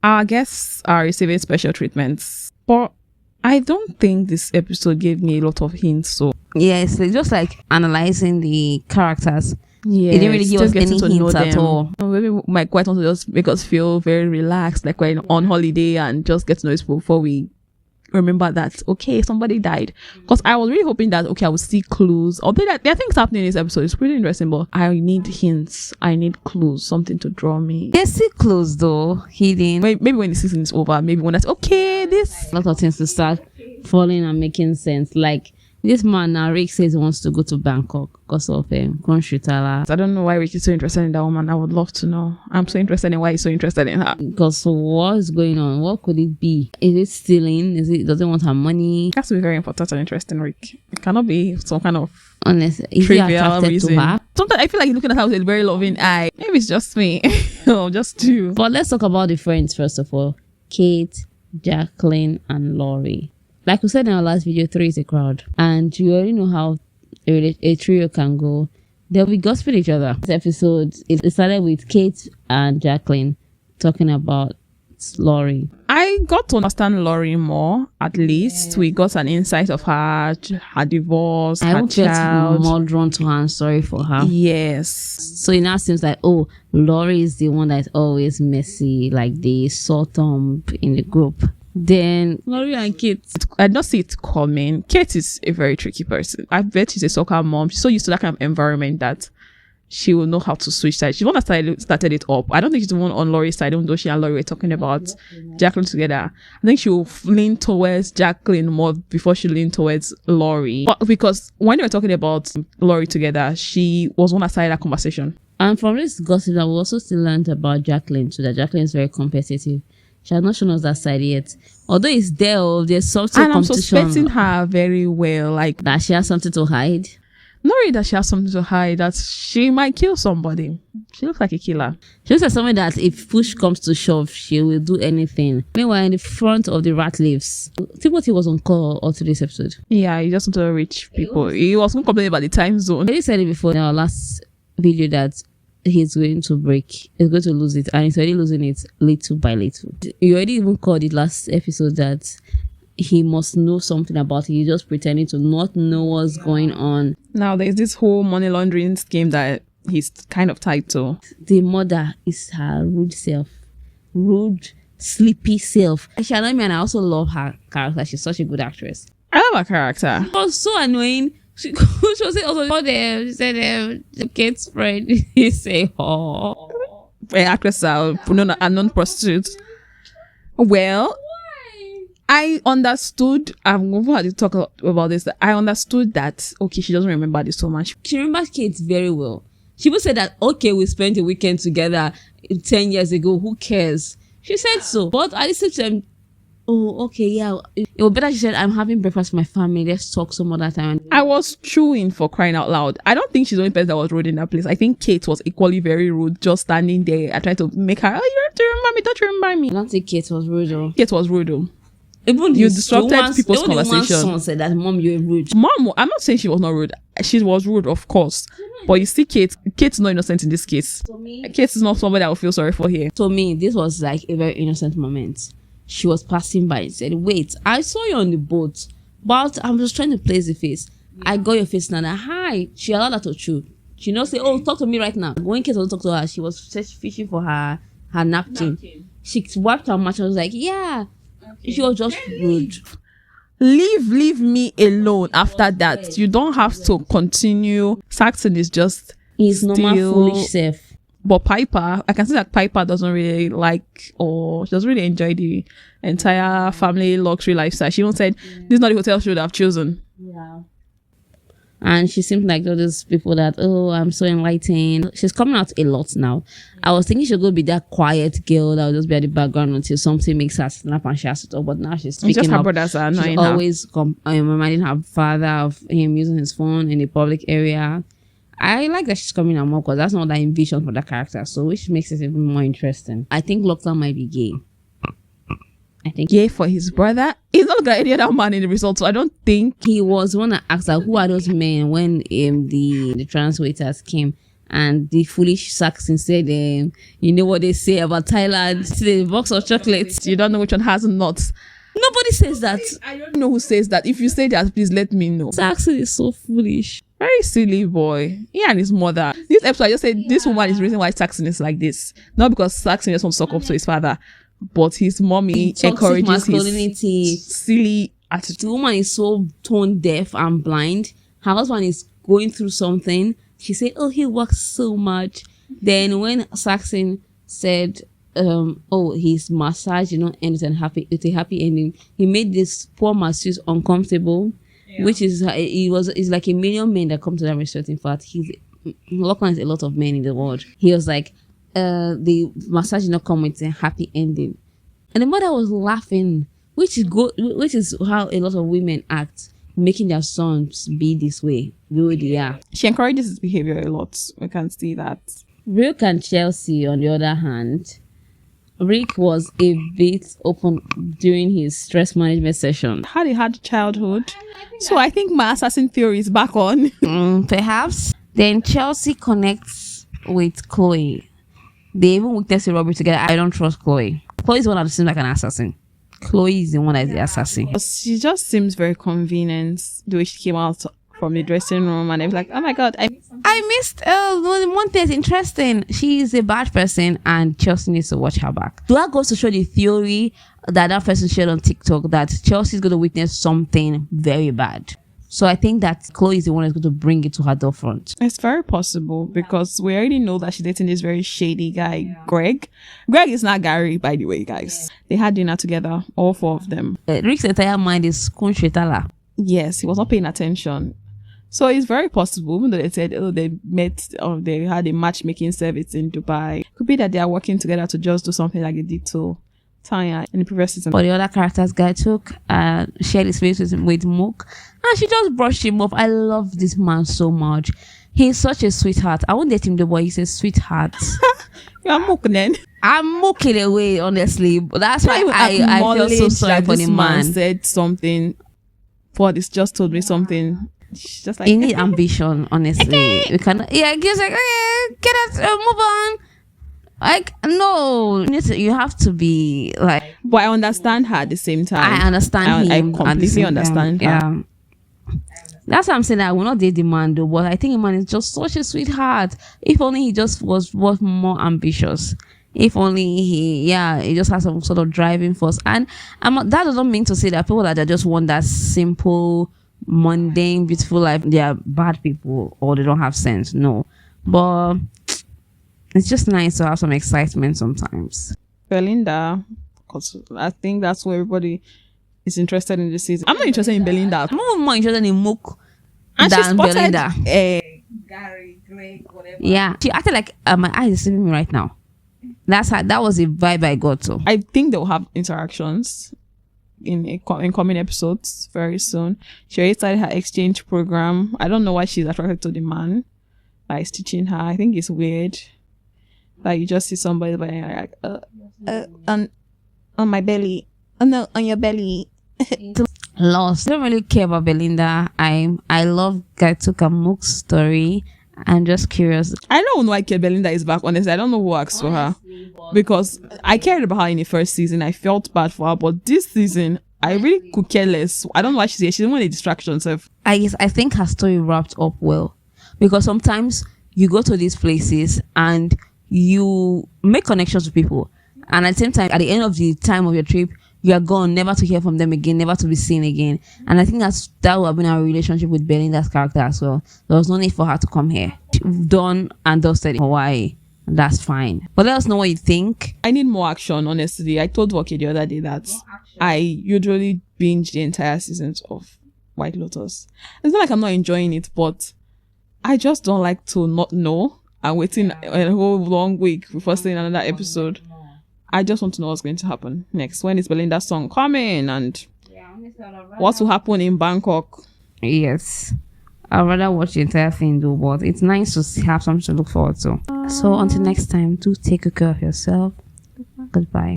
Our guests are receiving special treatments, but I don't think this episode gave me a lot of hints. So yes, it's just like analyzing the characters. yeah, It didn't really give us any hints at all. Maybe we might quite want to just make us feel very relaxed, like we're on holiday, and just get to know people before we remember that okay, somebody died. Because I was really hoping that okay, I would see clues. Although there are things happening in this episode, it's pretty interesting, but I need hints, I need clues, something to draw me. They see clues though, hidden. Maybe when the season is over, maybe when that's okay, this A lot of things to start falling and making sense. Like this man now, Rick says he wants to go to Bangkok because of Konshutala. I don't know why Rick is so interested in that woman. I would love to know. I'm so interested in why he's so interested in her. Because what is going on? What could it be? Is it stealing? Does it want her money? It has to be very important and interesting, Rick. It cannot be some kind of Honestly, is he attracted reason. to her? Sometimes I feel like he's looking at her with a very loving eye. Maybe it's just me. Or just you. But let's talk about the friends first of all. Kate, Jaclyn, and Laurie. Like we said in our last video, 3 is a crowd. And you already know how a trio can go. They'll be gossiping each other. This episode, it started with Kate and Jaclyn talking about Laurie. I got to understand Laurie more, at least. We got an insight of her divorce, I her would get child. more drawn to her and sorry for her. Yes. So it now seems like, oh, Laurie is the one that's always messy, like the sore thumb in the group. Then Laurie and Kate. I did not see it coming. Kate is a very tricky person. I bet she's a soccer mom. She's so used to that kind of environment that she will know how to switch sides. She's the one that started it up. I don't think she's the one on Laurie's side, even though she and Laurie were talking about Jaclyn together. I think she will lean towards Jaclyn more before she lean towards Laurie. But because when they were talking about Laurie together, she was one that started that conversation. And from this gossip, I also still learned about Jaclyn, so that Jaclyn is very competitive. She has not shown us that side yet. Although it's there, there's something And I'm competition. suspecting her very well. Like That she has something to hide. not really that she has something to hide, that she might kill somebody. She looks like a killer. She looks like someone that if push comes to shove, she will do anything. Meanwhile, in the front of the rat lives, Timothy was on call all to this episode. Yeah, he just want to reach people. He was going to complain about the time zone. I already said it before in our last video that he's going to break. He's going to lose it. And he's already losing it little by little. You already even called it last episode that he must know something about it. He's just pretending to not know what's going on. Now, there's this whole money laundering scheme that he's kind of tied to. The mother is her rude self. Rude, sleepy self. She annoyed me and I also love her character. She's such a good actress. I love her character. It was so annoying. She was also oh, them. She said the kid's friend. He say oh. Actresses are non-prostitutes. Well, I understood. I'm going to talk about this. I understood that, okay, she doesn't remember this so much. She remembers Kate very well. She even said that, okay, we spent a weekend together 10 years ago. Who cares? She said so. But I listened to them. Oh, okay, yeah. It was better she said, I'm having breakfast with my family. Let's talk some other time. I was chewing for crying out loud. I don't think she's the only person that was rude in that place. I think Kate was equally very rude, just standing there. I tried to make her, oh, you have to remember me. Don't you remember me? I don't think Kate was rude though. Kate was rude though. Even You disrupted people's conversation. Son said that, Mom, you're rude. Mom, I'm not saying she was not rude. She was rude, of course. But you see, Kate's not innocent in this case. Kate is not somebody I will feel sorry for here. To me, this was like a very innocent moment. She was passing by and said, wait, I saw you on the boat, but I'm just trying to place the face. I got your face now. Hi. She allowed her to chew. She not say, oh, talk to me right now. When Kate was talk to her, she was fishing for her napkin. She wiped her mouth and was like, yeah. She was just rude. Leave me alone after that. You don't have to continue. Saxon is just His normal foolish self. But Piper, I can see that Piper doesn't really like, or she doesn't really enjoy the entire family luxury lifestyle. She even said, this is not the hotel she would have chosen. Yeah. And she seems like those people that, oh, I'm so enlightened. She's coming out a lot now. I was thinking she'll go be that quiet girl that will just be at the background until something makes her snap and she has to talk. But now she's speaking just her up. brothers are annoying She's her. always reminding her father of him using his phone in the public area. I like that she's coming out more because that's not what I envisioned for that character. So which makes it even more interesting. I think Lockdown might be gay. I think Gay for his brother. He's not like any other man in the result, so I don't think he was one that asked her, who are those men when the trans waiters came And the foolish Saxon said, you know what they say about Thailand? It's a box of chocolates. You don't know which one has nuts. Nobody says that. I don't know who says that. If you say that, please let me know. Saxon is so foolish. Very silly boy. He and his mother. This episode, I just said this woman is the reason why Saxon is like this. Not because Saxon just wants to suck up to his father, but his mommy encourages masculinity. His silly attitude. The woman is so tone deaf and blind. Her husband is going through something. She said, oh, he works so much. Then when Saxon said, his massage, ends with a happy ending, he made this poor masseuse uncomfortable, which is, it's like a million men that come to that resort. In fact, Lachlan is a lot of men in the world. He was like, the massage did not come with a happy ending. And the mother was laughing, which is how a lot of women act, making their sons be this way, the way they are. She encourages his behavior a lot. We can see that. Rick and Chelsea, on the other hand, Rick was a bit open during his stress management session. Had a hard childhood. So I think my assassin theory is back on. Perhaps. Then Chelsea connects with Chloe. They even witnessed a robbery together. I don't trust Chloe. Chloe is the one that seems like an assassin. Chloe is the one that is the assassin. She just seems very convenient the way she came out from the dressing room, and I was like, oh my god, I missed one thing is interesting. She is a bad person and Chelsea needs to watch her back. That goes to show the theory that person shared on TikTok that Chelsea is going to witness something very bad. So I think that Chloe is the one that's going to bring it to her door front. It's very possible because we already know that she's dating this very shady guy, Greg. Greg is not Gary, by the way, guys. They had dinner together, all four of them. Rick's entire mind is Kunshetala. Yes, he was not paying attention. So it's very possible, even though they said, they met, or they had a matchmaking service in Dubai. Could be that they are working together to just do something like they did to Tanya in the previous season. For the other characters, Gaitok shared his face with Mook, and she just brushed him off. I love this man so much. He's such a sweetheart. I won't date him though, but he's a sweetheart. You're Mook then. I'm mooking away, honestly. But that's why I feel so sorry for the man. Said something, but it's just told me something. She's just like, he need ambition, honestly. We cannot. Yeah, he's like, okay, get us, move on. Like, no, you have to be like. But I understand her at the same time. I understand him. I completely understand her. Yeah. That's what I'm saying. I will not date the man though, but I think the man is just such a sweetheart. If only he just was more ambitious. If only he just has some sort of driving force. And that doesn't mean to say that people that just want that simple, mundane, beautiful life, they are bad people or they don't have sense. No, but it's just nice to have some excitement sometimes. Belinda, because I think that's where everybody is interested in this season. I'm not interested in Belinda. I'm more interested in Mook and than Belinda. Gary, Greg, whatever. Yeah, she acted like my eyes are deceiving me right now. That was a vibe I got to. I think they'll have interactions in coming episodes very soon. She already started her exchange program. I don't know why she's attracted to the man that is teaching her. I think it's weird. Like you just see somebody like on my belly. Oh no, on your belly. Lost. I don't really care about Belinda. I love Gaitok and Mook's story. I'm just curious. I don't know why Belinda is back, honestly. I don't know who asked for her. Because I cared about her in the first season. I felt bad for her. But this season, I really could care less. I don't know why she's here. She didn't want a distraction. So I think her story wrapped up well. Because sometimes you go to these places and you make connections with people. And at the same time, at the end of the time of your trip, you are gone, never to hear from them again, never to be seen again. And I think that would have been our relationship with Belinda's character as well. There was no need for her to come here. Done and dusted in Hawaii. That's fine. But let us know what you think. I need more action, honestly. I told Waki the other day that I usually binge the entire seasons of White Lotus. It's not like I'm not enjoying it, but I just don't like to not know and waiting a whole long week before seeing another episode. I just want to know what's going to happen next. When is Belinda's song coming? And what will happen in Bangkok? Yes. I'd rather watch the entire thing though, but it's nice to have something to look forward to. So until next time, do take good care of yourself. Goodbye.